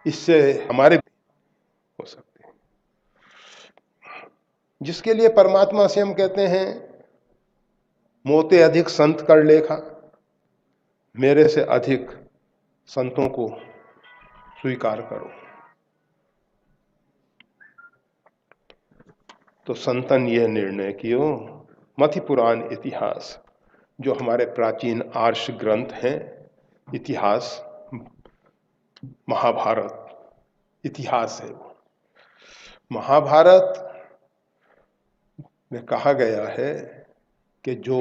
इससे हमारे हो सकते हैं, जिसके लिए परमात्मा से हम कहते हैं मोते अधिक संत कर लेखा, मेरे से अधिक संतों को स्वीकार करो। तो संतन यह निर्णय कियो, मथि पुराण इतिहास, जो हमारे प्राचीन आर्ष ग्रंथ हैं, इतिहास, महाभारत इतिहास है। वो महाभारत में कहा गया है कि जो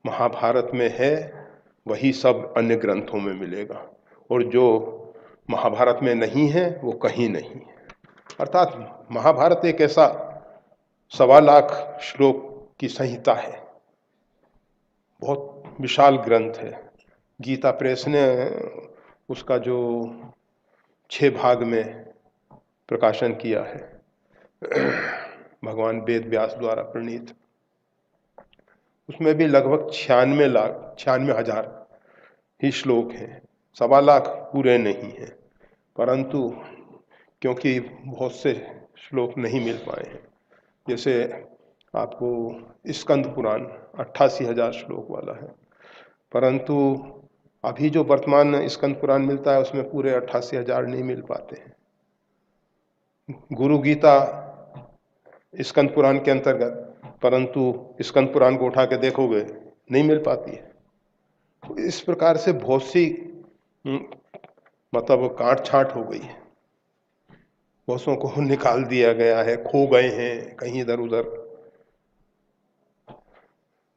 महाभारत में है वही सब अन्य ग्रंथों में मिलेगा, और जो महाभारत में नहीं है वो कहीं नहीं है। अर्थात महाभारत एक ऐसा 1.25 लाख श्लोक की संहिता है, बहुत विशाल ग्रंथ है। गीता प्रेस ने उसका जो 6 भाग में प्रकाशन किया है, भगवान वेद व्यास द्वारा प्रणीत, उसमें भी लगभग 96,000 ही श्लोक हैं। 1.25 लाख पूरे नहीं हैं, परंतु क्योंकि बहुत से श्लोक नहीं मिल पाए हैं, जैसे आपको स्कंद पुराण 88,000 श्लोक वाला है, परंतु अभी जो वर्तमान स्कंद पुराण मिलता है उसमें पूरे 88,000 नहीं मिल पाते हैं। गुरु गीता स्कंद पुराण के अंतर्गत, परंतु स्कंद पुराण को उठा के देखोगे नहीं मिल पाती है। तो इस प्रकार से बहुत सी मतलब काट छांट हो गई है, बहुतों को निकाल दिया गया है, खो गए हैं कहीं इधर उधर।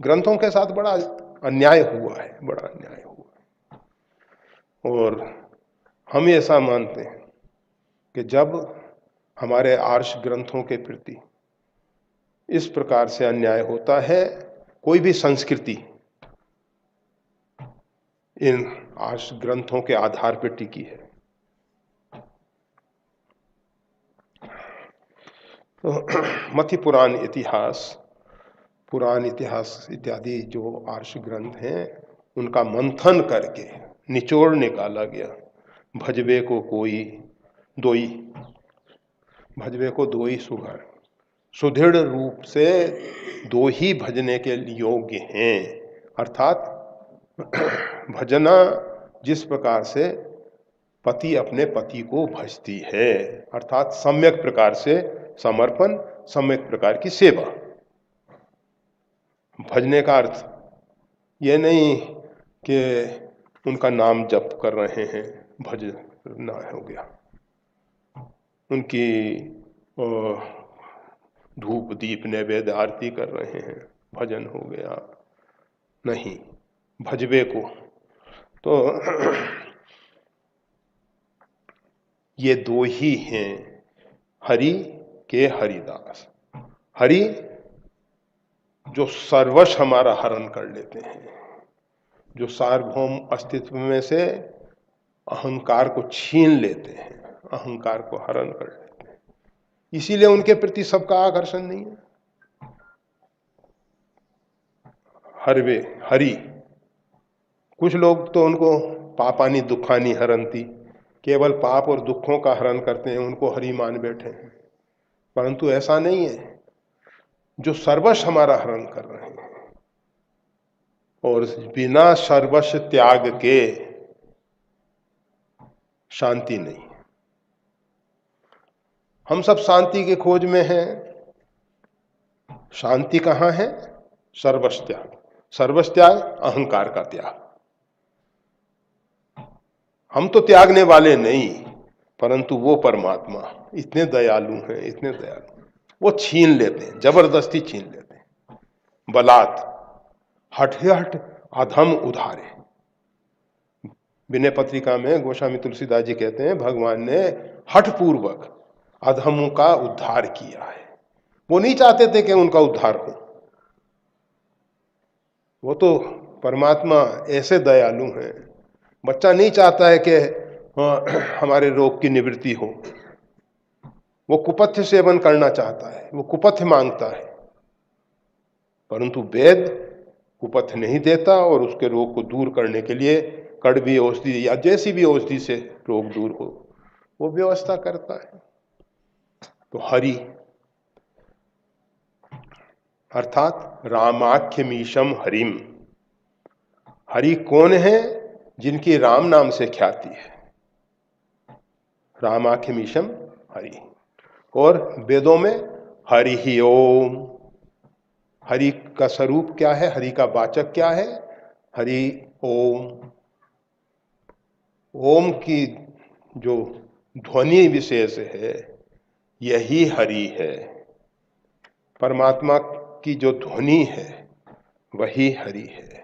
ग्रंथों के साथ बड़ा अन्याय हुआ है, बड़ा अन्याय हुआ है। और हम ऐसा मानते हैं कि जब हमारे आर्ष ग्रंथों के प्रति इस प्रकार से अन्याय होता है, कोई भी संस्कृति इन आर्ष ग्रंथों के आधार पर टिकी है, तो मथि पुराण इतिहास इत्यादि जो आर्ष ग्रंथ हैं उनका मंथन करके निचोड़ निकाला गया। भजबे को दोई सुघड़, सुदृढ़ रूप से 2 ही भजने के योग्य हैं। अर्थात भजना जिस प्रकार से पति अपने पति को भजती है, अर्थात सम्यक प्रकार से समर्पण, सम्यक प्रकार की सेवा। भजने का अर्थ ये नहीं कि उनका नाम जप कर रहे हैं, भजना हो गया, उनकी धूप दीप नैवेद्य आरती कर रहे हैं, भजन हो गया, नहीं। भजबे को तो ये 2 ही हैं, हरि के हरिदास। हरि जो सर्वस्व हमारा हरण कर लेते हैं, जो सार्वभौम अस्तित्व में से अहंकार को छीन लेते हैं, अहंकार को हरण कर लेते हैं, इसीलिए उनके प्रति सबका आकर्षण नहीं है। हरि, कुछ लोग तो उनको पापानी दुखानी हरंती, केवल पाप और दुखों का हरण करते हैं, उनको हरि मान बैठे हैं, परंतु ऐसा नहीं है। जो सर्वस्व हमारा हरण कर रहे हैं और बिना सर्वस्व त्याग के शांति नहीं। हम सब शांति की खोज में हैं। शांति कहाँ है? सर्वस्व त्याग। सर्वस्व त्याग अहंकार का त्याग। हम तो त्यागने वाले नहीं, परंतु वो परमात्मा इतने दयालु हैं, इतने दयालु, वो छीन लेते हैं, जबरदस्ती छीन लेते हैं, बलात् हठ अधम उधारे। विनय पत्रिका में गोस्वामी तुलसीदास जी कहते हैं भगवान ने हठ पूर्वक अधमों का उद्धार किया है। वो नहीं चाहते थे कि उनका उद्धार हो, वो तो परमात्मा ऐसे दयालु हैं। बच्चा नहीं चाहता है कि हमारे रोग की निवृत्ति हो, वो कुपथ्य सेवन करना चाहता है, वो कुपथ्य मांगता है, परंतु वेद कुपथ्य नहीं देता और उसके रोग को दूर करने के लिए कड़वी औषधि या जैसी भी औषधि से रोग दूर हो वो व्यवस्था करता है। तो हरि अर्थात रामाख्यमीशम हरिम, हरि कौन है? जिनकी राम नाम से ख्याति है, रामाख्यमीशम हरि। और वेदों में हरि ही ओम, हरि का स्वरूप क्या है, हरि का वाचक क्या है? हरि ओम। ओम की जो ध्वनि विशेष है यही हरि है, परमात्मा की जो ध्वनि है वही हरि है।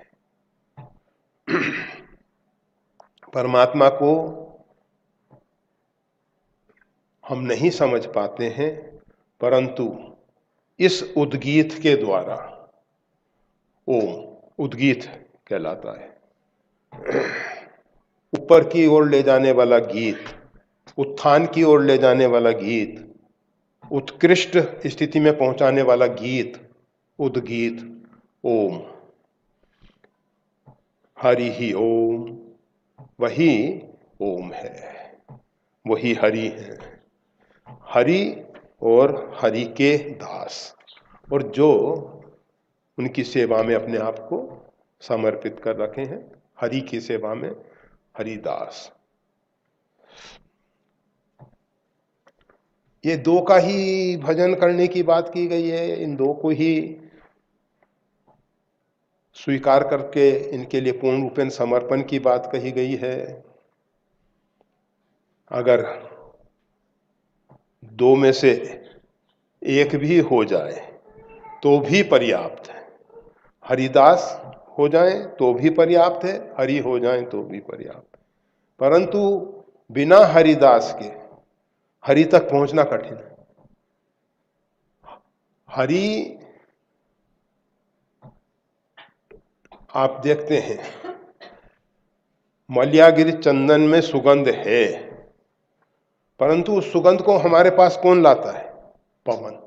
परमात्मा को हम नहीं समझ पाते हैं, परंतु इस उद्गीत के द्वारा, ओम उद्गीत कहलाता है, ऊपर की ओर ले जाने वाला गीत, उत्थान की ओर ले जाने वाला गीत, उत्कृष्ट स्थिति में पहुंचाने वाला गीत, उद्गीत ओम। हरि ही ओम, वही ओम है, वही हरि है। हरि और हरि के दास, और जो उनकी सेवा में अपने आप को समर्पित कर रखे हैं, हरि की सेवा में हरिदास। ये दो का ही भजन करने की बात की गई है, इन दो को ही स्वीकार करके इनके लिए पूर्ण रूपेण समर्पण की बात कही गई है। अगर दो में से एक भी हो जाए तो भी पर्याप्त है, हरिदास हो जाए तो भी पर्याप्त है, हरि हो जाए तो भी पर्याप्त है। परंतु बिना हरिदास के हरि तक पहुंचना कठिन है। हरि, आप देखते हैं मल्यागिरी चंदन में सुगंध है, परंतु उस सुगंध को हमारे पास कौन लाता है? पवन।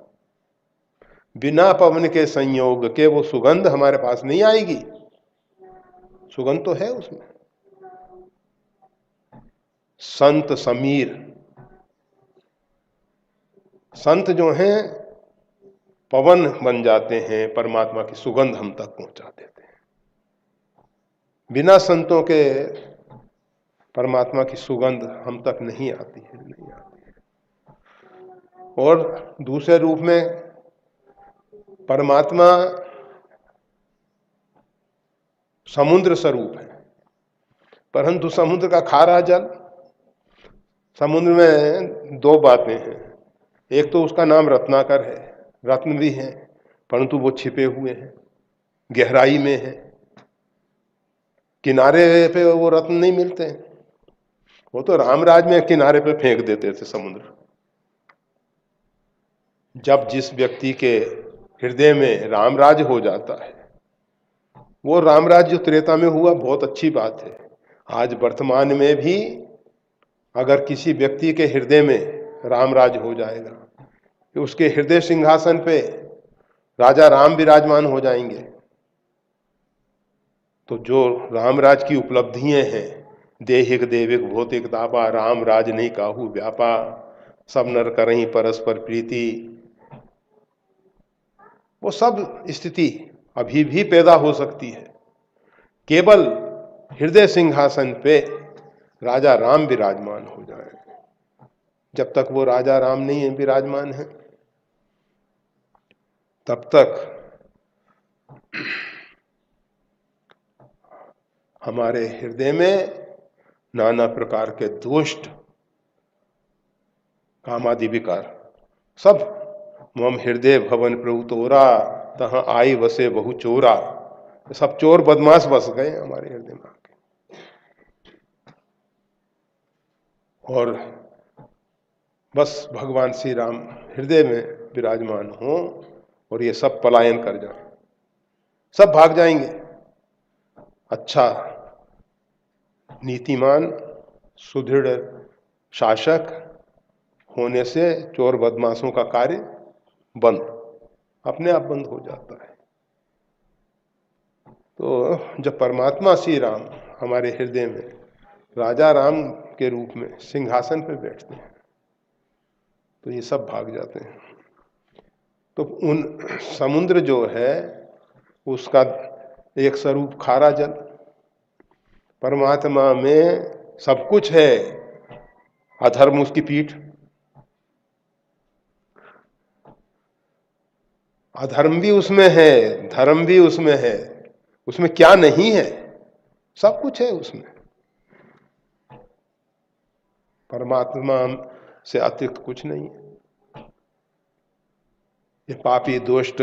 बिना पवन के संयोग के वो सुगंध हमारे पास नहीं आएगी। सुगंध तो है उसमें। संत समीर, संत जो हैं पवन बन जाते हैं, परमात्मा की सुगंध हम तक पहुंचा देते हैं। बिना संतों के परमात्मा की सुगंध हम तक नहीं आती है, नहीं आती है। और दूसरे रूप में परमात्मा समुद्र स्वरूप है, परंतु समुद्र का खारा जल, समुद्र में दो बातें हैं। एक तो उसका नाम रत्नाकर है, रत्न भी है, परंतु वो छिपे हुए हैं, गहराई में है। किनारे पे वो रत्न नहीं मिलते हैं। वो तो रामराज में किनारे पे फेंक देते थे समुद्र। जब जिस व्यक्ति के हृदय में रामराज हो जाता है, वो रामराज जो त्रेता में हुआ बहुत अच्छी बात है। आज वर्तमान में भी अगर किसी व्यक्ति के हृदय में रामराज हो जाएगा, तो उसके हृदय सिंहासन पे राजा राम विराजमान हो जाएंगे, तो जो रामराज की उपलब्धियां हैं, देहिक देविक भौतिक दापा, राम राज नहीं काहू व्यापा, सब नर करहीं परस्पर प्रीति, वो सब स्थिति अभी भी पैदा हो सकती है। केवल हृदय सिंहासन पे राजा राम विराजमान हो जाए। जब तक वो राजा राम नहीं है, विराजमान है, तब तक हमारे हृदय में नाना प्रकार के दुष्ट कामादि विकार सब, मम हृदय भवन प्रभु तोरा, तहां आई वसे बहु चोरा, सब चोर बदमाश बस गए हमारे हृदय में आके। और बस भगवान श्री राम हृदय में विराजमान हो और ये सब पलायन कर जाए, सब भाग जाएंगे। अच्छा नीतिमान सुदृढ़ शासक होने से चोर बदमाशों का कार्य बंद, अपने आप बंद हो जाता है। तो जब परमात्मा श्री राम हमारे हृदय में राजा राम के रूप में सिंहासन पे बैठते हैं, तो ये सब भाग जाते हैं। तो उन समुद्र जो है उसका एक स्वरूप खारा जल, परमात्मा में सब कुछ है, अधर्म उसकी पीठ, अधर्म भी उसमें है, धर्म भी उसमें है, उसमें क्या नहीं है, सब कुछ है उसमें। परमात्मा से अतिरिक्त कुछ नहीं है। ये पापी दुष्ट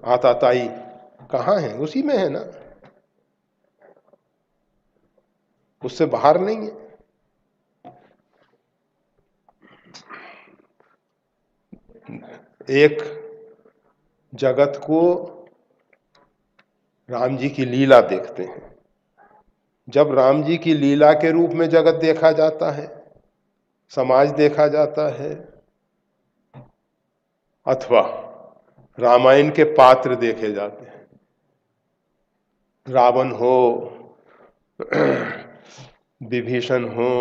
आताताई कहाँ है? उसी में है ना, उससे बाहर नहीं है। एक जगत को राम जी की लीला देखते हैं। जब राम जी की लीला के रूप में जगत देखा जाता है, समाज देखा जाता है, अथवा रामायण के पात्र देखे जाते हैं, रावण हो, विभीषण हो,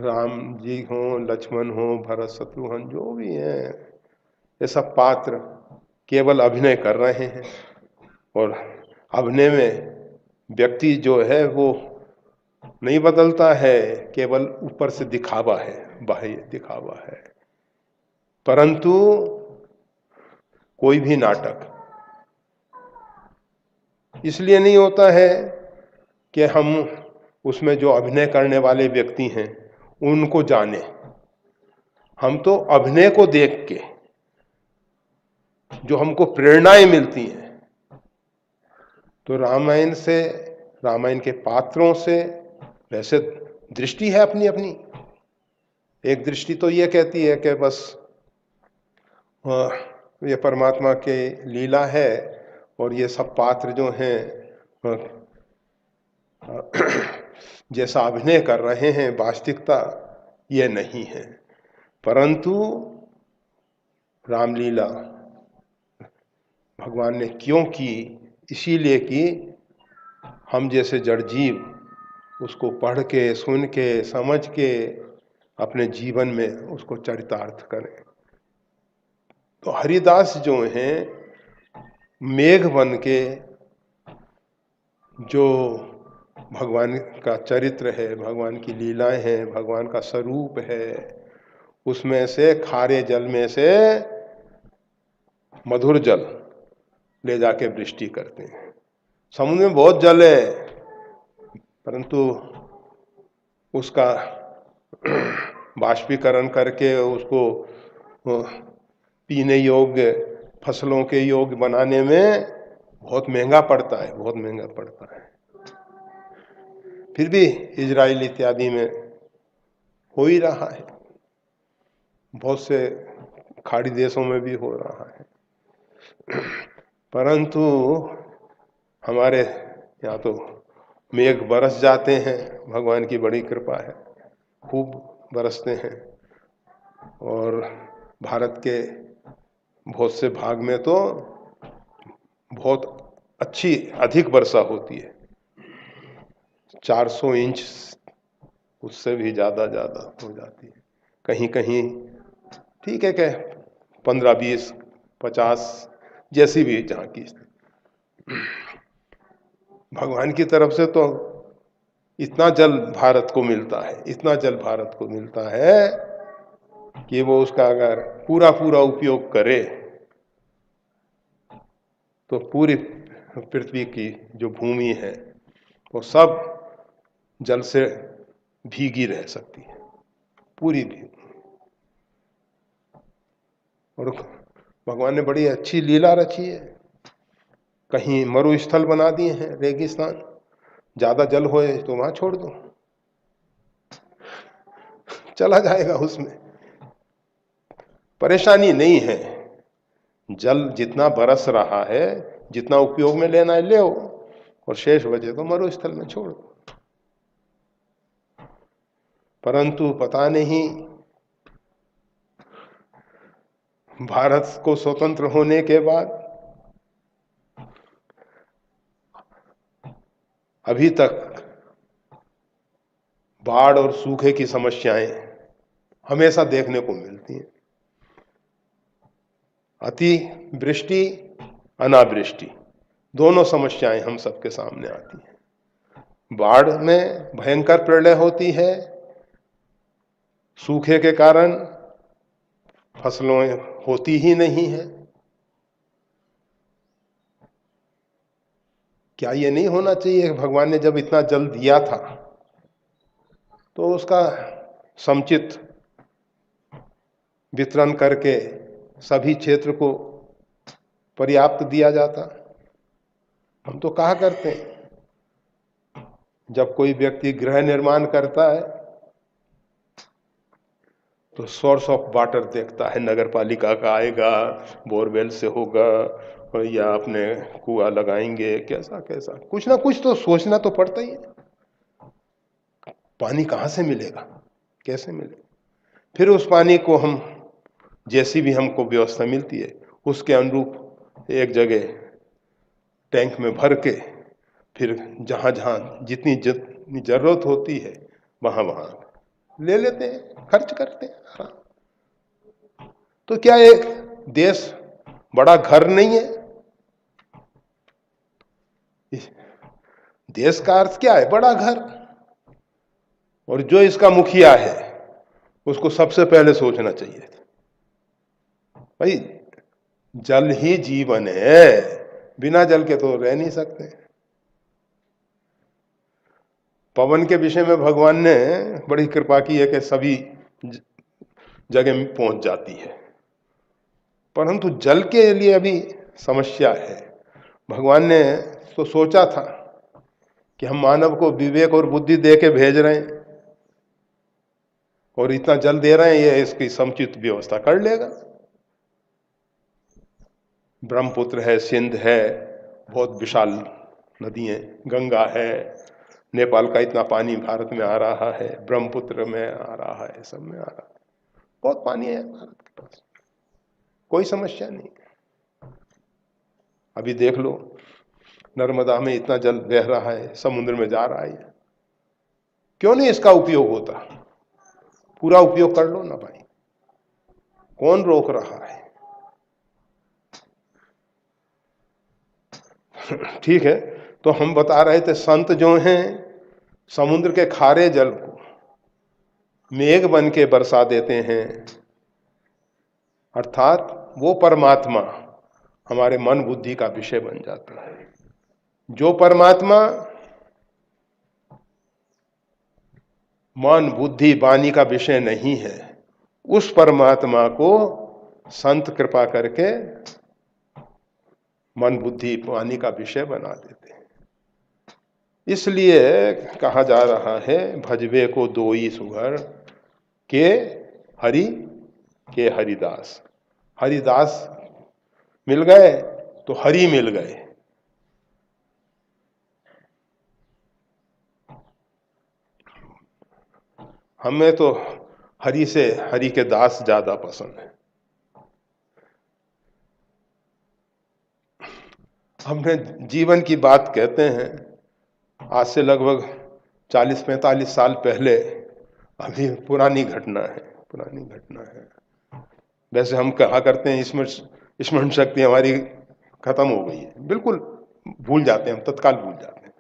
राम जी हो, लक्ष्मण हो, भरत शत्रुघ्न, जो भी हैं, ये सब पात्र केवल अभिनय कर रहे हैं। और अभिनय में व्यक्ति जो है वो नहीं बदलता है, केवल ऊपर से दिखावा है, बाह्य दिखावा है। परंतु कोई भी नाटक इसलिए नहीं होता है कि हम उसमें जो अभिनय करने वाले व्यक्ति हैं उनको जाने। हम तो अभिनय को देख के जो हमको प्रेरणाएं मिलती हैं, तो रामायण से, रामायण के पात्रों से, वैसे दृष्टि है अपनी अपनी। एक दृष्टि तो ये कहती है कि बस ये परमात्मा के लीला है और ये सब पात्र जो हैं जैसा अभिनय कर रहे हैं, वास्तविकता ये नहीं है। परंतु रामलीला भगवान ने क्यों की? इसीलिए कि हम जैसे जड़ जीव उसको पढ़ के, सुन के, समझ के अपने जीवन में उसको चरितार्थ करें। तो हरिदास जो हैं मेघ बन के जो भगवान का चरित्र है, भगवान की लीलाएं हैं, भगवान का स्वरूप है, उसमें से खारे जल में से मधुर जल ले जाके वृष्टि करते हैं। समुद्र में बहुत जल है, परंतु उसका बाष्पीकरण करके उसको पीने योग्य, फसलों के योग्य बनाने में बहुत महंगा पड़ता है, बहुत महंगा पड़ता है। फिर भी इजराइल इत्यादि में हो ही रहा है, बहुत से खाड़ी देशों में भी हो रहा है। परंतु हमारे यहाँ तो मेघ बरस जाते हैं, भगवान की बड़ी कृपा है, खूब बरसते हैं। और भारत के बहुत से भाग में तो बहुत अच्छी, अधिक वर्षा होती है, 400 इंच, उससे भी ज़्यादा हो जाती है। कहीं कहीं ठीक है, क्या 15, 20, 50, जैसी भी जहाँ की। भगवान की तरफ से तो इतना जल भारत को मिलता है, इतना जल भारत को मिलता है कि वो उसका अगर पूरा पूरा उपयोग करे तो पूरी पृथ्वी की जो भूमि है वो सब जल से भीगी रह सकती है, पूरी भी। और भगवान ने बड़ी अच्छी लीला रची है। कहीं मरुस्थल बना दिए हैं, रेगिस्तान, ज्यादा जल होए तो वहां छोड़ दो, चला जाएगा, उसमें परेशानी नहीं है। जल जितना बरस रहा है, जितना उपयोग में लेना है ले, और शेष बचे तो मरुस्थल में छोड़ दो। परंतु पता नहीं भारत को स्वतंत्र होने के बाद अभी तक बाढ़ और सूखे की समस्याएं हमेशा देखने को मिलती हैं। अति वृष्टि, अनावृष्टि, दोनों समस्याएं हम सबके सामने आती हैं। बाढ़ में भयंकर प्रलय होती है, सूखे के कारण फसलों होती ही नहीं है। क्या ये नहीं होना चाहिए? भगवान ने जब इतना जल दिया था तो उसका समुचित वितरण करके सभी क्षेत्र को पर्याप्त दिया जाता। हम तो कहा करते हैं, जब कोई व्यक्ति गृह निर्माण करता है तो सोर्स ऑफ वाटर देखता है, नगर पालिका का आएगा, बोरवेल से होगा या अपने कुआं लगाएंगे, कैसा कैसा, कुछ ना कुछ तो सोचना तो पड़ता ही है। पानी कहाँ से मिलेगा, कैसे मिलेगा? फिर उस पानी को हम जैसी भी हमको व्यवस्था मिलती है उसके अनुरूप एक जगह टैंक में भर के फिर जहाँ जहाँ जितनी जरूरत होती है वहाँ वहाँ ले लेते हैं, खर्च करते हैं। तो क्या एक देश बड़ा घर नहीं है? देश का अर्थ क्या है? बड़ा घर। और जो इसका मुखिया है उसको सबसे पहले सोचना चाहिए भाई जल ही जीवन है, बिना जल के तो रह नहीं सकते। पवन के विषय में भगवान ने बड़ी कृपा की है कि सभी जगह पहुंच जाती है, परंतु जल के लिए अभी समस्या है। भगवान ने तो सोचा था कि हम मानव को विवेक और बुद्धि दे के भेज रहे हैं और इतना जल दे रहे हैं, ये इसकी समुचित व्यवस्था कर लेगा। ब्रह्मपुत्र है, सिंध है, बहुत विशाल नदियां, गंगा है, नेपाल का इतना पानी भारत में आ रहा है, ब्रह्मपुत्र में आ रहा है, सब में आ रहा है, बहुत पानी है भारत के पास, कोई समस्या नहीं। अभी देख लो नर्मदा में इतना जल बह रहा है, समुद्र में जा रहा है, क्यों नहीं इसका उपयोग होता? पूरा उपयोग कर लो ना भाई, कौन रोक रहा है? ठीक है, तो हम बता रहे थे संत जो हैं समुद्र के खारे जल को मेघ बन के बरसा देते हैं, अर्थात वो परमात्मा हमारे मन बुद्धि का विषय बन जाता है। जो परमात्मा मन बुद्धि वाणी का विषय नहीं है, उस परमात्मा को संत कृपा करके मन बुद्धि वाणी का विषय बना देते हैं। इसलिए कहा जा रहा है भजबे को दोई सुगर के हरि के हरिदास। हरिदास मिल गए तो हरि मिल गए। हमें तो हरि से हरि के दास ज्यादा पसंद है। हमने जीवन की बात कहते हैं, आज से लगभग 40-45 साल पहले, अभी पुरानी घटना है, पुरानी घटना है। वैसे हम कहा करते हैं स्मरण शक्ति हमारी खत्म हो गई है, बिल्कुल भूल जाते हैं हम, तत्काल भूल जाते हैं,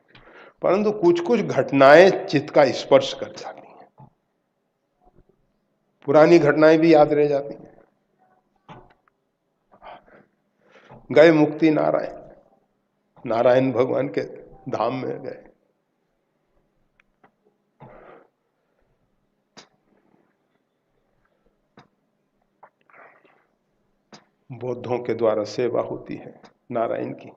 परंतु कुछ कुछ घटनाएं चित्त का स्पर्श कर जाती हैं, पुरानी घटनाएं भी याद रह जाती हैं। गए मुक्ति नारायण, नारायण भगवान के धाम में गए। बौद्धों के द्वारा सेवा होती है नारायण की।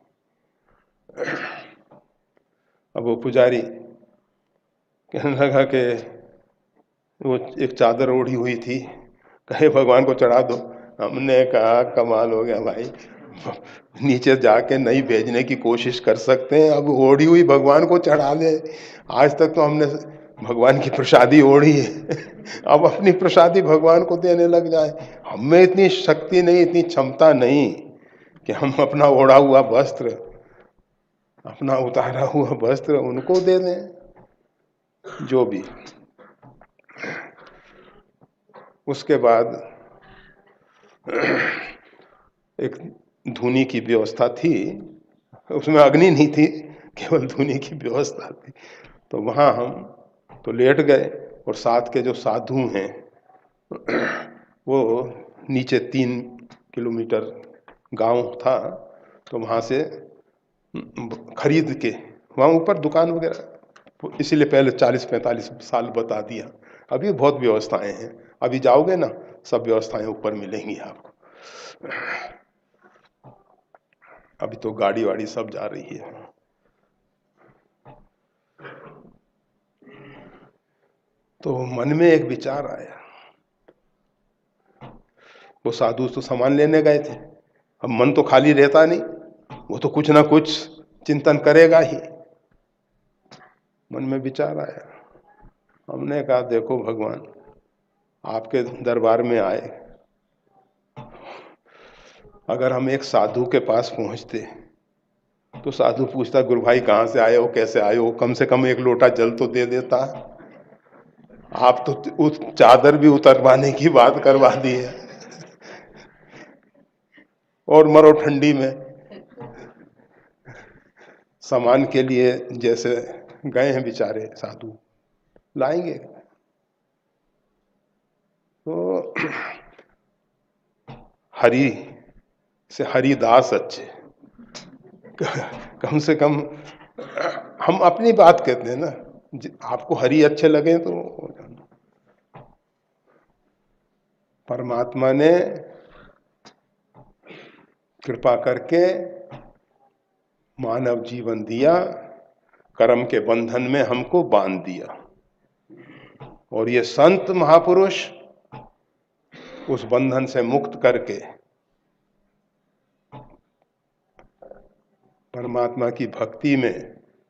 अब वो पुजारी कहने लगा कि वो एक चादर ओढ़ी हुई थी, कहे भगवान को चढ़ा दो। हमने कहा कमाल हो गया भाई, नीचे जाके नहीं भेजने की कोशिश कर सकते हैं, अब ओढ़ी हुई भगवान को चढ़ा दे। आज तक तो हमने भगवान की प्रसादी ओढ़ी है, अब अपनी प्रसादी भगवान को देने लग जाए। हमें इतनी शक्ति नहीं, इतनी क्षमता नहीं कि हम अपना ओढ़ा हुआ वस्त्र, अपना उतारा हुआ वस्त्र उनको दे दें। जो भी, उसके बाद एक धुनी की व्यवस्था थी, उसमें अग्नि नहीं थी, केवल धुनी की व्यवस्था थी। तो वहाँ हम तो लेट गए, और साथ के जो साधु हैं वो नीचे 3 किलोमीटर गांव था, तो वहाँ से खरीद के, वहाँ ऊपर दुकान वगैरह, इसीलिए पहले 40-45 साल बता दिया। अभी बहुत व्यवस्थाएं हैं, अभी जाओगे ना सब व्यवस्थाएं ऊपर मिलेंगी आपको। अभी तो गाड़ी वाड़ी सब जा रही है। तो मन में एक विचार आया, वो साधु तो सामान लेने गए थे, अब मन तो खाली रहता नहीं, वो तो कुछ ना कुछ चिंतन करेगा ही। मन में विचार आया, हमने कहा देखो भगवान, आपके दरबार में आए, अगर हम एक साधु के पास पहुंचते तो साधु पूछता गुरु भाई कहाँ से आए हो, कैसे आए हो, कम से कम एक लोटा जल तो दे देता। आप तो उस चादर भी उतरवाने की बात करवा दी है, और मरो ठंडी में। सामान के लिए जैसे गए हैं बेचारे साधु, लाएंगे। तो हरि से हरिदास अच्छे, कम से कम हम अपनी बात कहते हैं ना, आपको हरि अच्छे लगे तो। परमात्मा ने कृपा करके मानव जीवन दिया, कर्म के बंधन में हमको बांध दिया, और ये संत महापुरुष उस बंधन से मुक्त करके परमात्मा की भक्ति में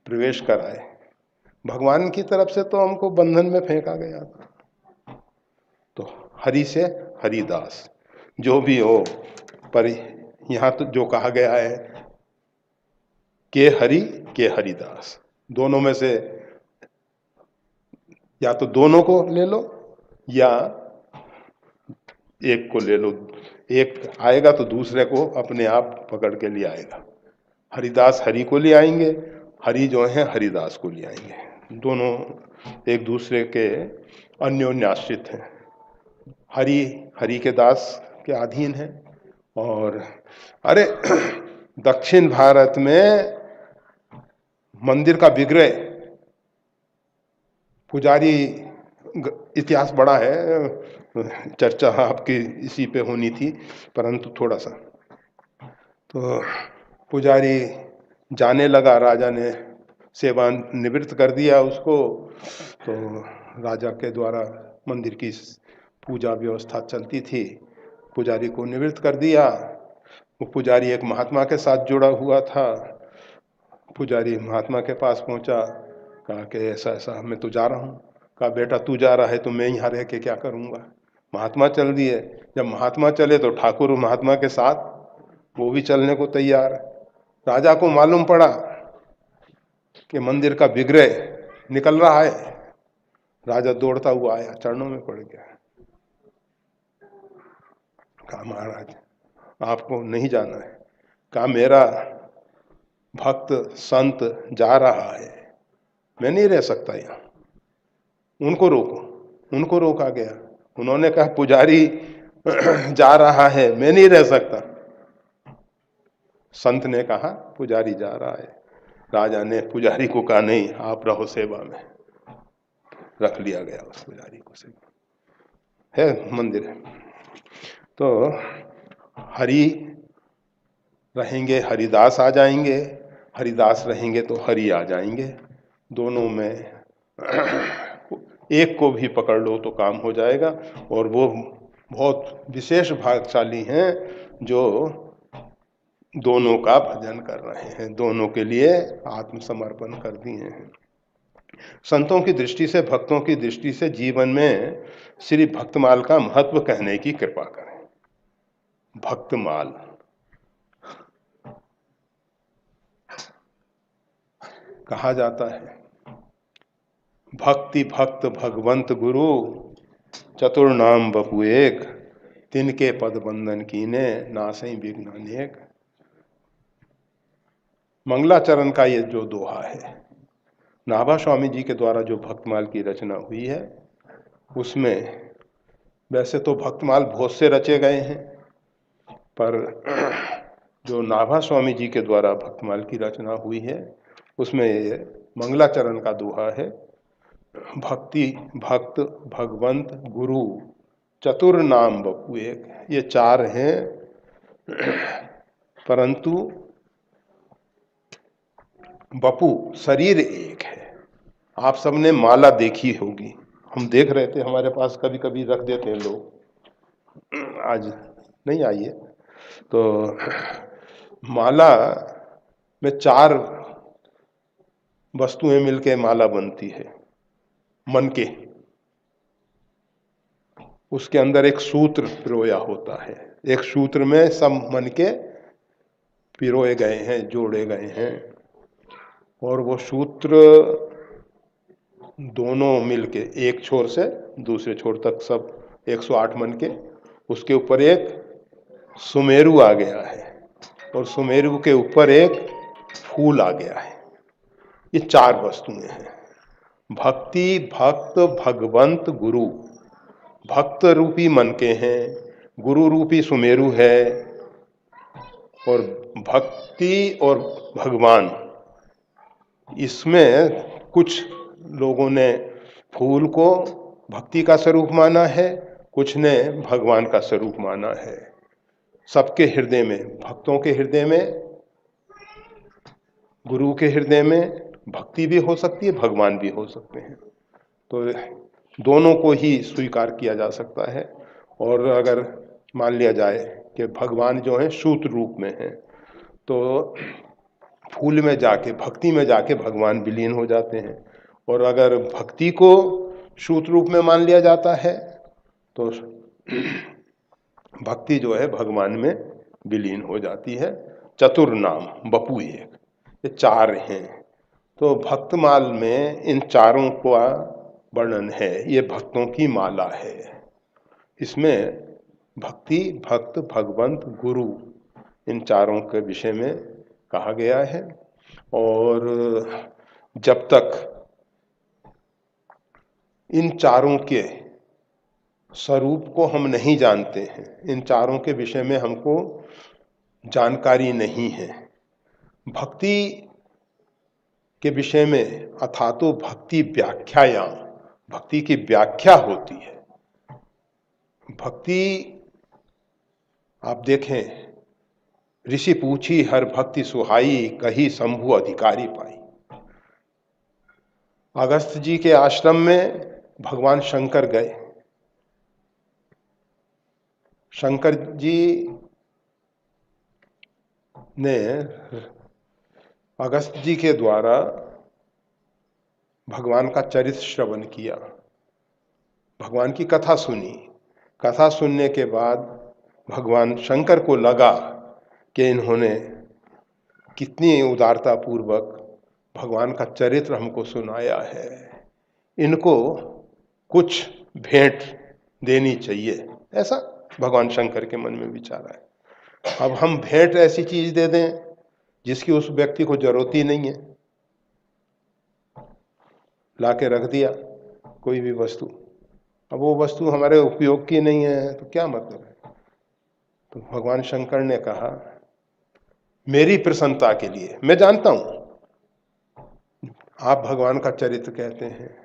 प्रवेश कराए। भगवान की तरफ से तो हमको बंधन में फेंका गया था। तो हरि से हरिदास जो भी हो, पर यहां तो जो कहा गया है के हरि के हरिदास, दोनों में से या तो दोनों को ले लो या एक को ले लो। एक आएगा तो दूसरे को अपने आप पकड़ के ले आएगा। हरिदास हरि को ले आएंगे, हरि जो है हरिदास को ले आएंगे। दोनों एक दूसरे के अन्योन्य आश्रित हैं। हरि हरि के दास के अधीन है। और अरे दक्षिण भारत में मंदिर का विग्रह, पुजारी, इतिहास बड़ा है, चर्चा आपकी इसी पे होनी थी, परंतु थोड़ा सा तो पुजारी जाने लगा, राजा ने सेवा निवृत्त कर दिया उसको। तो राजा के द्वारा मंदिर की पूजा व्यवस्था चलती थी, पुजारी को निवृत्त कर दिया। वो पुजारी एक महात्मा के साथ जुड़ा हुआ था। पुजारी महात्मा के पास पहुंचा, कहा कि ऐसा ऐसा मैं तो जा रहा हूँ। कहा बेटा तू जा रहा है तो मैं यहाँ रह के क्या करूँगा, महात्मा चल दिए। जब महात्मा चले तो ठाकुर महात्मा के साथ, वो भी चलने को तैयार। राजा को मालूम पड़ा कि मंदिर का विग्रह निकल रहा है। राजा दौड़ता हुआ आया, चरणों में पड़ गया। कहा महाराज आपको नहीं जाना है। कहा मेरा भक्त संत जा रहा है, मैं नहीं रह सकता यहाँ, उनको रोको। उनको रोका गया। उन्होंने कहा पुजारी जा रहा है, मैं नहीं रह सकता। संत ने कहा पुजारी जा रहा है। राजा ने पुजारी को कहा नहीं आप रहो सेवा में, रख लिया गया उस पुजारी को सेवा है। मंदिर है तो हरि रहेंगे हरिदास आ जाएंगे, हरिदास रहेंगे तो हरि आ जाएंगे। दोनों में एक को भी पकड़ लो तो काम हो जाएगा। और वो बहुत विशेष भाग्यशाली हैं जो दोनों का भजन कर रहे हैं, दोनों के लिए आत्मसमर्पण कर दिए हैं। संतों की दृष्टि से, भक्तों की दृष्टि से जीवन में श्री भक्तमाल का महत्व कहने की कृपा करें। भक्तमाल कहा जाता है, भक्ति भक्त भगवंत गुरु चतुर नाम बपु एक, तिनके पद बंधन कीने, नासई विघ्न अनेक। मंगलाचरण का ये जो दोहा है, नाभा स्वामी जी के द्वारा जो भक्तमाल की रचना हुई है, उसमें वैसे तो भक्तमाल बहुत से रचे गए हैं, पर जो नाभा स्वामी जी के द्वारा भक्तमाल की रचना हुई है, उसमें ये मंगलाचरण का दोहा है। भक्ति, भक्त, भगवंत, गुरु, चतुर नाम बपु एक, ये चार हैं, परंतु बपु शरीर एक है। आप सबने माला देखी होगी, हम देख रहे थे, हमारे पास कभी कभी रख देते हैं लोग, आज नहीं आई है। तो माला में चार वस्तुएं मिलके माला बनती है, मन के, उसके अंदर एक सूत्र पिरोया होता है, एक सूत्र में सब मन के पिरोए गए हैं, जोड़े गए हैं, और वो सूत्र दोनों मिलके एक छोर से दूसरे छोर तक सब 108 मन के, उसके ऊपर एक सुमेरु आ गया है, और सुमेरु के ऊपर एक फूल आ गया है। ये चार वस्तुएं हैं, भक्ति, भक्त, भगवंत, गुरु। भक्त रूपी मन के हैं, गुरु रूपी सुमेरु है, और भक्ति और भगवान, इसमें कुछ लोगों ने फूल को भक्ति का स्वरूप माना है, कुछ ने भगवान का स्वरूप माना है। सबके हृदय में, भक्तों के हृदय में, गुरु के हृदय में भक्ति भी हो सकती है, भगवान भी हो सकते हैं, तो दोनों को ही स्वीकार किया जा सकता है। और अगर मान लिया जाए कि भगवान जो है सूत्र रूप में है, तो फूल में जाके, भक्ति में जाके भगवान विलीन हो जाते हैं, और अगर भक्ति को सूत्र रूप में मान लिया जाता है, तो भक्ति जो है भगवान में विलीन हो जाती है। चतुर नाम बपु एक, ये चार हैं। तो भक्तमाल में इन चारों का वर्णन है, ये भक्तों की माला है। इसमें भक्ति, भक्त, भगवंत, गुरु, इन चारों के विषय में कहा गया है। और जब तक इन चारों के स्वरूप को हम नहीं जानते हैं, इन चारों के विषय में हमको जानकारी नहीं है, भक्ति के विषय में अथातो भक्ति व्याख्यायाम, भक्ति की व्याख्या होती है। भक्ति आप देखें, ऋषि पूछी हर भक्ति सुहाई, कही शंभु अधिकारी पाई। अगस्त जी के आश्रम में भगवान शंकर गए, शंकर जी ने अगस्त जी के द्वारा भगवान का चरित्र श्रवण किया, भगवान की कथा सुनी। कथा सुनने के बाद भगवान शंकर को लगा कि इन्होंने कितनी उदारता पूर्वक भगवान का चरित्र हमको सुनाया है, इनको कुछ भेंट देनी चाहिए, ऐसा भगवान शंकर के मन में विचार आया। अब हम भेंट ऐसी चीज दे दें जिसकी उस व्यक्ति को जरूरत ही नहीं है, लाके रख दिया कोई भी वस्तु, अब वो वस्तु हमारे उपयोग की नहीं है तो क्या मतलब है। तो भगवान शंकर ने कहा, मेरी प्रसन्नता के लिए, मैं जानता हूं आप भगवान का चरित्र कहते हैं,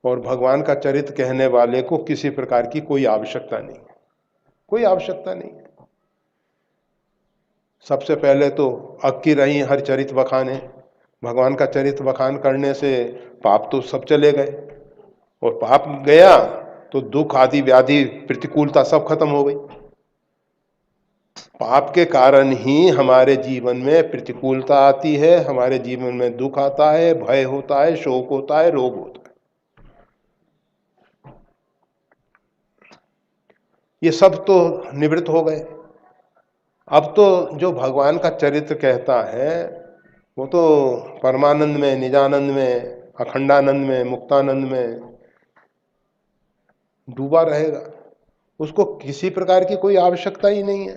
और भगवान का चरित्र कहने वाले को किसी प्रकार की कोई आवश्यकता नहीं है, कोई आवश्यकता नहीं है। सबसे पहले तो अक्की रही हर चरित्र बखाने, भगवान का चरित्र बखान करने से पाप तो सब चले गए, और पाप गया तो दुख आदि व्याधि प्रतिकूलता सब खत्म हो गई। पाप के कारण ही हमारे जीवन में प्रतिकूलता आती है, हमारे जीवन में दुख आता है, भय होता है, शोक होता है, रोग होता है। ये सब तो निवृत्त हो गए। अब तो जो भगवान का चरित्र कहता है वो तो परमानंद में, निजानंद में, अखंडानंद में, मुक्तानंद में डूबा रहेगा, उसको किसी प्रकार की कोई आवश्यकता ही नहीं है।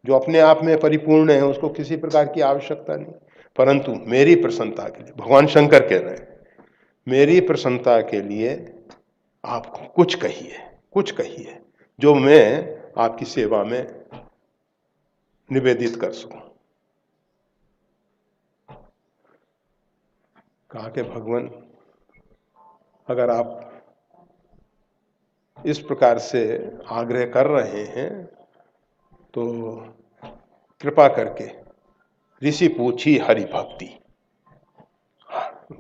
जो अपने आप में परिपूर्ण है उसको किसी प्रकार की आवश्यकता नहीं। परंतु मेरी प्रसन्नता के लिए, भगवान शंकर कह रहे हैं, मेरी प्रसन्नता के लिए आप कुछ कहिए, कुछ कहिए जो मैं आपकी सेवा में निवेदित कर सकूं। कहा कि भगवान, अगर आप इस प्रकार से आग्रह कर रहे हैं तो कृपा करके ऋषि पूछी हरि भक्ति,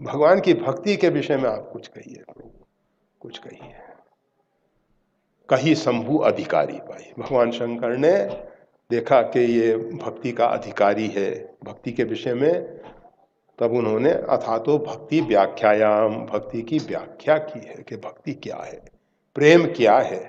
भगवान की भक्ति के विषय में आप कुछ कहिए, कुछ कहिए। कही शंभु अधिकारी पाई, भगवान शंकर ने देखा कि ये भक्ति का अधिकारी है भक्ति के विषय में, तब उन्होंने अथातो भक्ति व्याख्यायाम, भक्ति की व्याख्या की है कि भक्ति क्या है, प्रेम क्या है।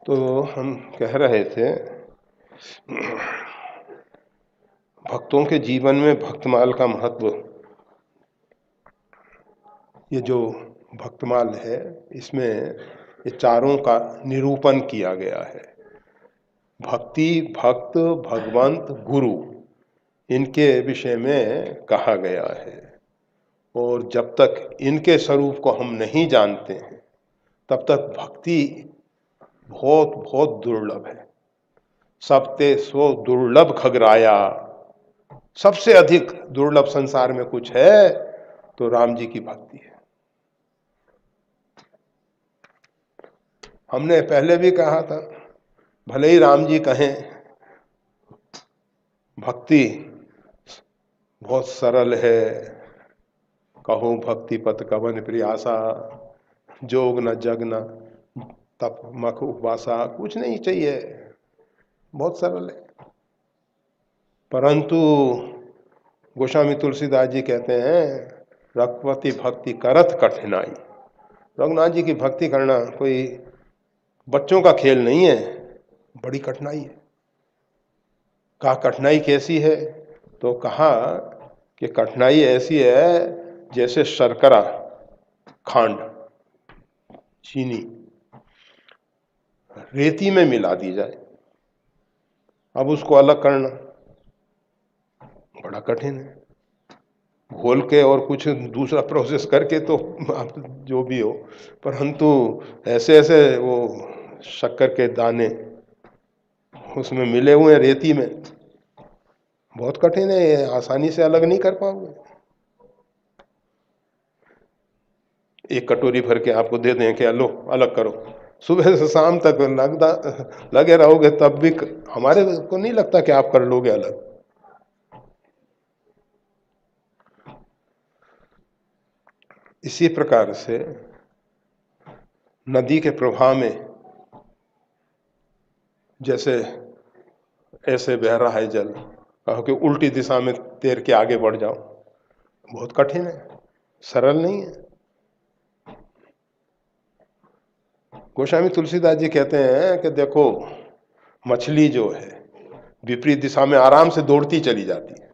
तो हम कह रहे थे भक्तों के जीवन में भक्तमाल का महत्व, ये जो भक्तमाल है इसमें ये चारों का निरूपण किया गया है। भक्ति, भक्त, भगवंत, गुरु, इनके विषय में कहा गया है। और जब तक इनके स्वरूप को हम नहीं जानते हैं तब तक भक्ति बहुत बहुत दुर्लभ है। सबते सो दुर्लभ खगराया, सबसे अधिक दुर्लभ संसार में कुछ है तो राम जी की भक्ति है। हमने पहले भी कहा था, भले ही राम जी कहें भक्ति बहुत सरल है, कहो भक्ति पथ कवन प्रियासा, जोग न जग न तप मख उपवासा, कुछ नहीं चाहिए, बहुत सरल है। परंतु गोस्वामी तुलसीदास जी कहते हैं रघुपति भक्ति करत कठिनाई, रघुनाथ जी की भक्ति करना कोई बच्चों का खेल नहीं है, बड़ी कठिनाई है। कहा कठिनाई कैसी है, तो कहा कि कठिनाई ऐसी है जैसे शर्करा, खांड, चीनी रेती में मिला दी जाए, अब उसको अलग करना बड़ा कठिन है। घोल के और कुछ दूसरा प्रोसेस करके तो आप जो भी हो, परंतु ऐसे ऐसे वो शक्कर के दाने उसमें मिले हुए हैं रेती में, बहुत कठिन है, आसानी से अलग नहीं कर पाओगे। एक कटोरी भर के आपको दे दें कि लो अलग करो, सुबह से शाम तक लगे रहोगे तब भी हमारे को नहीं लगता कि आप कर लोगे अलग। इसी प्रकार से नदी के प्रवाह में जैसे ऐसे बह रहा है जल, कहो कि उल्टी दिशा में तैर के आगे बढ़ जाओ, बहुत कठिन है, सरल नहीं है। गोस्वामी तुलसीदास जी कहते हैं कि देखो मछली जो है विपरीत दिशा में आराम से दौड़ती चली जाती है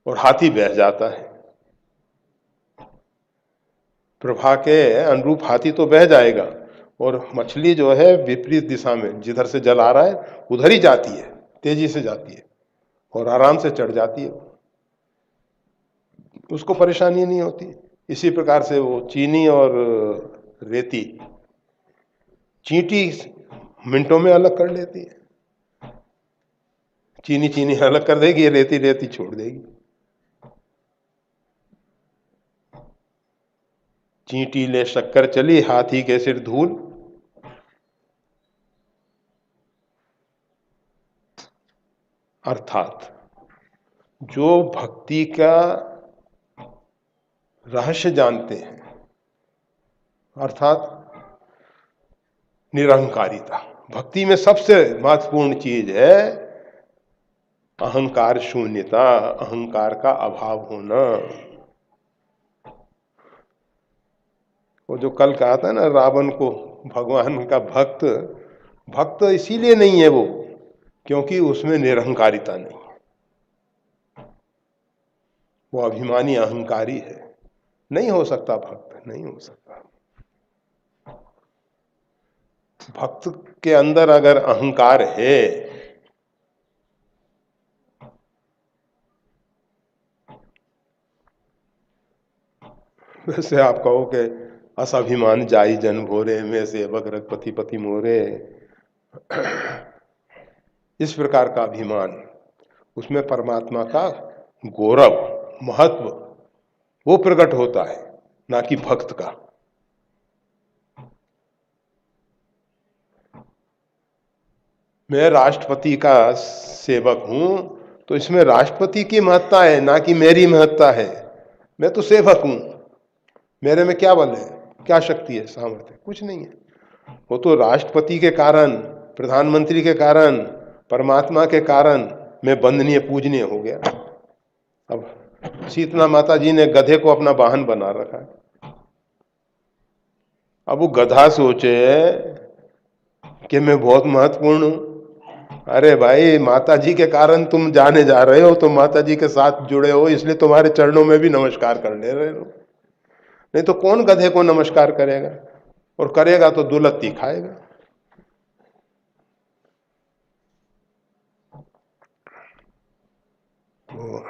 और हाथी बह जाता है, प्रभा के अनुरूप हाथी तो बह जाएगा और मछली जो है विपरीत दिशा में जिधर से जल आ रहा है उधर ही जाती है, तेजी से जाती है और आराम से चढ़ जाती है, उसको परेशानी नहीं होती। इसी प्रकार से वो चीनी और रेती, चींटी मिनटों में अलग कर लेती है, चीनी चीनी अलग कर देगी, रेती रेती छोड़ देगी। चींटी ले शक्कर चली, हाथी के सिर धूल, अर्थात जो भक्ति का रहस्य जानते हैं, अर्थात निरहंकारिता, भक्ति में सबसे महत्वपूर्ण चीज है अहंकार शून्यता, अहंकार का अभाव होना। वो जो कल कहा था ना रावण को भगवान का भक्त, भक्त इसीलिए नहीं है वो क्योंकि उसमें निरहंकारिता नहीं है, वो अभिमानी अहंकारी है। नहीं हो सकता भक्त, नहीं हो सकता। भक्त के अंदर अगर अहंकार है, वैसे आप कहो कि असभिमान जाई जन भोरे, में सेवक रघुपति पति मोरे, इस प्रकार का अभिमान, उसमें परमात्मा का गौरव, महत्व वो प्रकट होता है, ना कि भक्त का। मैं राष्ट्रपति का सेवक हूं, तो इसमें राष्ट्रपति की महत्ता है, ना कि मेरी महत्ता है। मैं तो सेवक हूं, मेरे में क्या बल है, क्या शक्ति है, सामर्थ्य कुछ नहीं है। वो तो राष्ट्रपति के कारण, प्रधानमंत्री के कारण, परमात्मा के कारण मैं वंदनीय पूजनीय हो गया। अब शीतला माता जी ने गधे को अपना वाहन बना रखा है। अब वो गधा सोचे कि मैं बहुत महत्वपूर्ण हूं। अरे भाई, माता जी के कारण तुम जाने जा रहे हो, तो माता जी के साथ जुड़े हो, इसलिए तुम्हारे चरणों में भी नमस्कार कर ले रहे हो। नहीं तो कौन गधे को नमस्कार करेगा, और करेगा तो दुलत्ती खाएगा। तो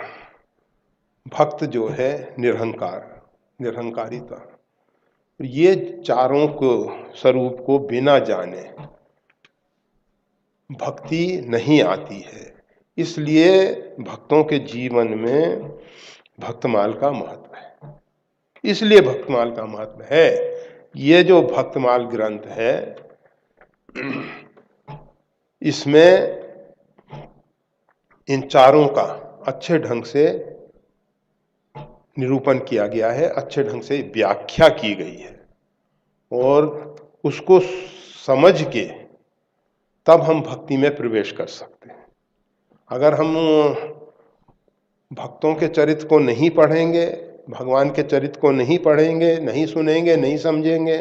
भक्त जो है निरहंकार, निरहंकारिता, ये चारों को स्वरूप को बिना जाने भक्ति नहीं आती है। इसलिए भक्तों के जीवन में भक्तमाल का महत्व है। इसलिए भक्तमाल का महत्व है। ये जो भक्तमाल ग्रंथ है, इसमें इन चारों का अच्छे ढंग से निरूपण किया गया है, अच्छे ढंग से व्याख्या की गई है, और उसको समझ के तब हम भक्ति में प्रवेश कर सकते हैं। अगर हम भक्तों के चरित्र को नहीं पढ़ेंगे, भगवान के चरित्र को नहीं पढ़ेंगे, नहीं सुनेंगे, नहीं समझेंगे,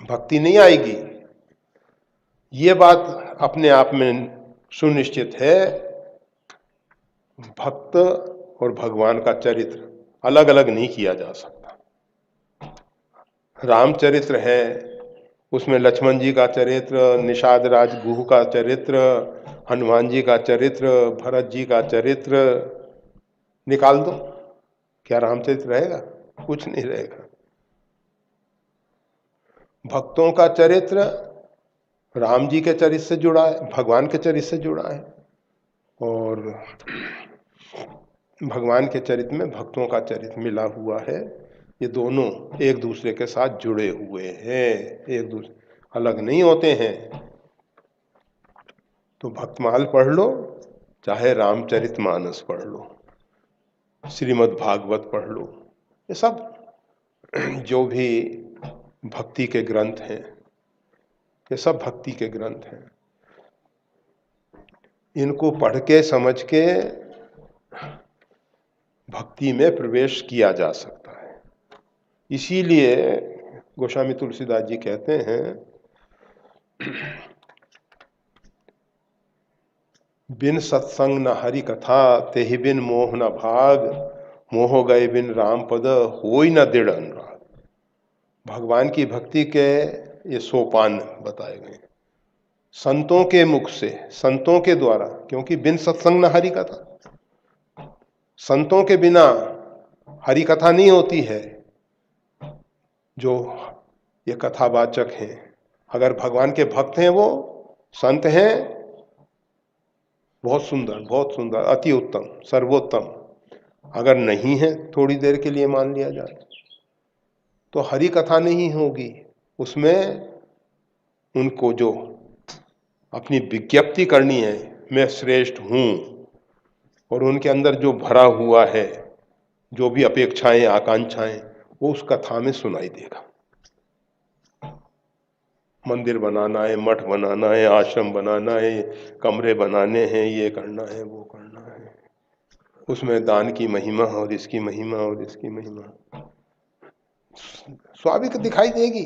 भक्ति नहीं आएगी। ये बात अपने आप में सुनिश्चित है। भक्त और भगवान का चरित्र अलग अलग नहीं किया जा सकता। रामचरित्र है, उसमें लक्ष्मण जी का चरित्र, निषाद राज गुह का चरित्र, हनुमान जी का चरित्र, भरत जी का चरित्र निकाल दो, क्या रामचरित्र रहेगा? कुछ नहीं रहेगा। भक्तों का चरित्र राम जी के चरित्र से जुड़ा है, भगवान के चरित्र से जुड़ा है, और भगवान के चरित्र में भक्तों का चरित्र मिला हुआ है। ये दोनों एक दूसरे के साथ जुड़े हुए हैं, एक दूसरे अलग नहीं होते हैं। तो भक्तमाल पढ़ लो, चाहे रामचरितमानस पढ़ लो, श्रीमद् भागवत पढ़ लो, ये सब जो भी भक्ति के ग्रंथ हैं, ये सब भक्ति के ग्रंथ हैं। इनको पढ़ के समझ के भक्ति में प्रवेश किया जा सकता है। इसीलिए गोस्वामी तुलसीदास जी कहते हैं, बिन सत्संग न हरि कथा, तेहि बिन मोह न भाग, मोह गए बिन राम पद, होई न दृढ़ अनुराग। भगवान की भक्ति के ये सोपान बताए गए संतों के मुख से, संतों के द्वारा, क्योंकि बिन सत्संग न हरि कथा, संतों के बिना हरि कथा नहीं होती है। जो ये कथावाचक हैं, अगर भगवान के भक्त हैं, वो संत हैं, बहुत सुंदर, बहुत सुंदर, अति उत्तम, सर्वोत्तम। अगर नहीं है, थोड़ी देर के लिए मान लिया जाए, तो हरि कथा नहीं होगी। उसमें उनको जो अपनी विज्ञप्ति करनी है, मैं श्रेष्ठ हूं, और उनके अंदर जो भरा हुआ है, जो भी अपेक्षाएं, आकांक्षाएं, वो उस कथा में सुनाई देगा। मंदिर बनाना है, मठ बनाना है, आश्रम बनाना है, कमरे बनाने हैं, ये करना है, वो करना है, उसमें दान की महिमा और इसकी महिमा और इसकी महिमा स्वाभाविक दिखाई देगी।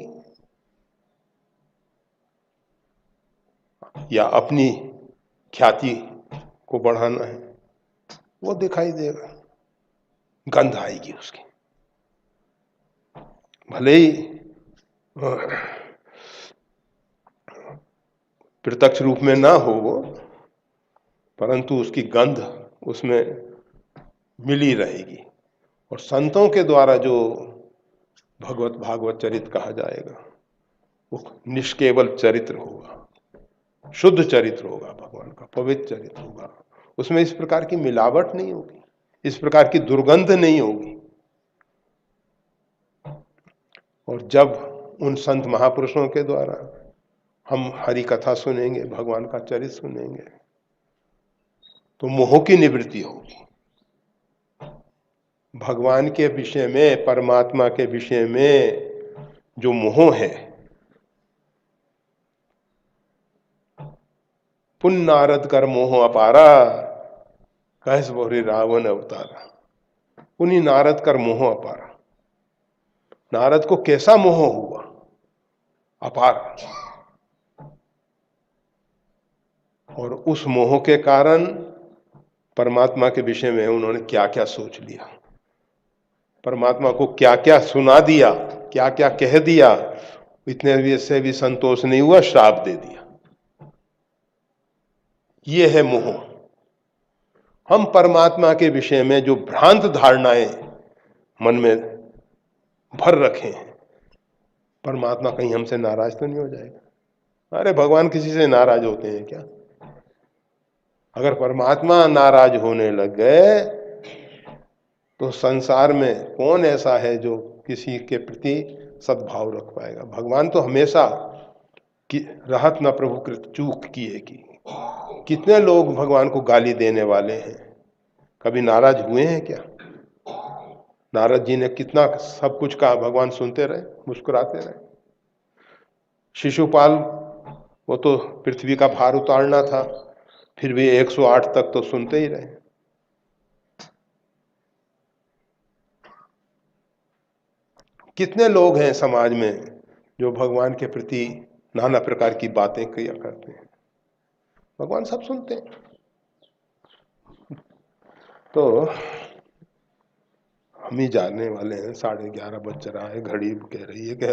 या अपनी ख्याति को बढ़ाना है, वो दिखाई देगा, गंध आएगी उसकी। भले ही प्रत्यक्ष रूप में ना हो वो, परंतु उसकी गंध उसमें मिली रहेगी। और संतों के द्वारा जो भगवत भागवत चरित्र कहा जाएगा वो निष्केवल चरित्र होगा, शुद्ध चरित्र होगा, भगवान का पवित्र चरित्र होगा। उसमें इस प्रकार की मिलावट नहीं होगी, इस प्रकार की दुर्गंध नहीं होगी। और जब उन संत महापुरुषों के द्वारा हम हरि कथा सुनेंगे, भगवान का चरित्र सुनेंगे, तो मोह की निवृत्ति होगी। भगवान के विषय में, परमात्मा के विषय में जो मोह है, पुन नारद कर मोह अपारा, कहस बोरे रावण अवतारा। पुनि नारद कर मोह अपारा। नारद को कैसा मोह हुआ? अपार। और उस मोह के कारण परमात्मा के विषय में उन्होंने क्या क्या सोच लिया, परमात्मा को क्या क्या सुना दिया, क्या क्या कह दिया, इतने भी से भी संतोष नहीं हुआ, श्राप दे दिया। ये है मोह। हम परमात्मा के विषय में जो भ्रांत धारणाएं मन में भर रखे हैं, परमात्मा कहीं हमसे नाराज तो नहीं हो जाएगा? अरे भगवान किसी से नाराज होते हैं क्या? अगर परमात्मा नाराज होने लग गए तो संसार में कौन ऐसा है जो किसी के प्रति सद्भाव रख पाएगा? भगवान तो हमेशा कि रहत न प्रभु कृत चूक किए की। कितने लोग भगवान को गाली देने वाले हैं, कभी नाराज हुए हैं क्या? नारद जी ने कितना सब कुछ कहा, भगवान सुनते रहे, मुस्कुराते रहे। शिशुपाल, वो तो पृथ्वी का भार उतारना था, फिर भी 108 तक तो सुनते ही रहे। कितने लोग हैं समाज में जो भगवान के प्रति नाना प्रकार की बातें किया करते हैं, भगवान सब सुनते हैं। तो हम ही जानने वाले हैं। 11:30 बज रहा है, घड़ी कह रही है कि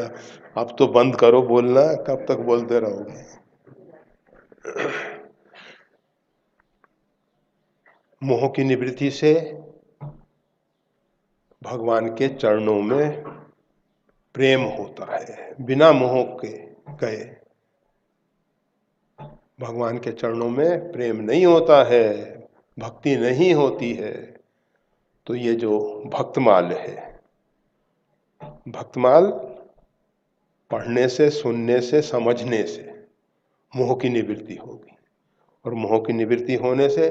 अब तो बंद करो बोलना, कब तक बोलते रहोगे? मोह की निवृत्ति से भगवान के चरणों में प्रेम होता है, बिना मोह के गए भगवान के चरणों में प्रेम नहीं होता है, भक्ति नहीं होती है। तो ये जो भक्तमाल है, भक्तमाल पढ़ने से, सुनने से, समझने से मोह की निवृत्ति होगी। और मोह की निवृत्ति होने से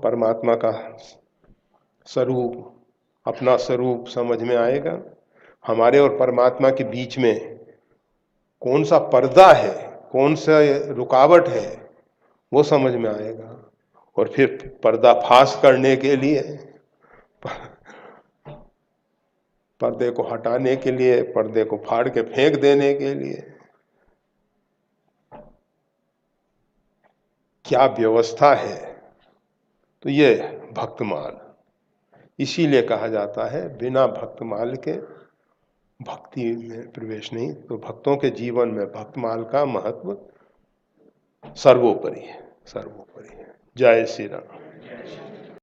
परमात्मा का स्वरूप, अपना स्वरूप समझ में आएगा। हमारे और परमात्मा के बीच में कौन सा पर्दा है, कौन सा रुकावट है, वो समझ में आएगा। और फिर पर्दाफाश करने के लिए, पर्दे को हटाने के लिए, पर्दे को फाड़ के फेंक देने के लिए क्या व्यवस्था है। तो ये भक्तमाल, इसीलिए कहा जाता है बिना भक्तमाल के भक्ति में प्रवेश नहीं। तो भक्तों के जीवन में भक्तमाल का महत्व सर्वोपरि है, सर्वोपरि है। जय श्री राम।